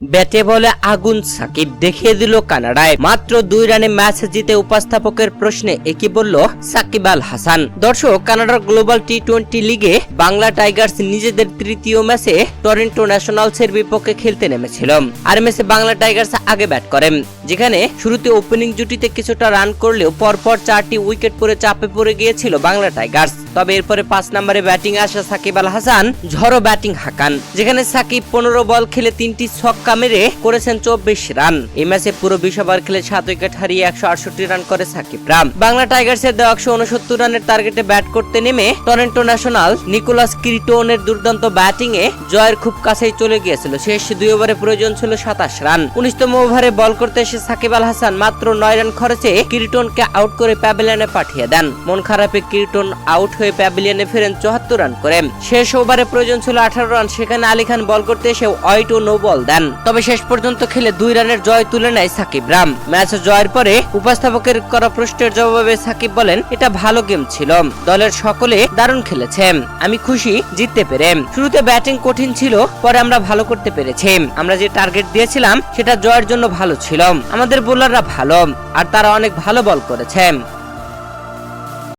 ব্যাটে বলে আগুন সাকিব দেখিয়ে দিল কানাডায় মাত্র 2 রানে ম্যাচ জিতে উপস্থাপকের প্রশ্নে একই বলল সাকিব আল হাসান। দর্শক, কানাডার গ্লোবাল টি20 লিগে বাংলা টাইগার্স নিজেদের তৃতীয় ম্যাচে টরন্টো ন্যাশনালসের বিপক্ষে খেলতে নেমেছিল। আর ম্যাচে বাংলা টাইগার্স আগে ব্যাট করেন, যেখানে শুরুতে ওপেনিং জুটিতে কিছুটা রান করলেও পরপর 4টি উইকেট পড়ে চাপে পড়ে গিয়েছিল বাংলা টাইগার্স। তবে এরপরে 5 নম্বরে ব্যাটিং আসা সাকিব আল হাসান ঝড়ো ব্যাটিং হাঁকান, যেখানে সাকিব 15 বল খেলে 3টি ছক্কা মেরে করেছেন 24 রান। এই ম্যাচে পুরো 20 ওভার খেলে 7 উইকেট হারিয়ে 168 রান করে সাকিবরা। বাংলা টাইগার্সের দেওয়া 169 রানের টার্গেটে ব্যাট করতে নেমে টরন্টো ন্যাশনাল নিকোলাস ক্রিটনের দুর্দান্ত ব্যাটিং এ জয়ের খুব কাছেই চলে গিয়েছিল। শেষ 2 ওভারে প্রয়োজন ছিল 27 রান। 19তম ওভারে বল করতে এসে সাকিব আল হাসান মাত্র 9 রান খরচে ক্রিটনকে আউট করে প্যাভিলিয়নে পাঠিয়ে দেন। মন খারাপে ক্রিটন আউট হয়ে প্যাভিলিয়নে ফেরেন 74 রান করে। শেষ ওভারে প্রয়োজন ছিল 18 রান, সেখানে আলী খান বল করতে এসে ওয়াইড ও নো বল দেন। তবে শেষ পর্যন্ত খেলে 2 রানের জয় তুলে নেয় সাকিবরা। ম্যাচ জয়ের পরে উপস্থাপকের করা প্রশ্নের জবাবে সাকিব বলেন, এটা ভালো গেম ছিল, দলের সকলে দারুণ খেলেছে, আমি খুশি জিততে পেরে। শুরুতে ব্যাটিং কঠিন ছিল, পরে আমরা ভালো করতে পেরেছি। আমরা যে টার্গেট দিয়েছিলাম সেটা জয়ের জন্য ভালো ছিল। আমাদের বোলাররা ভালো আর তারা অনেক ভালো বল করেছে।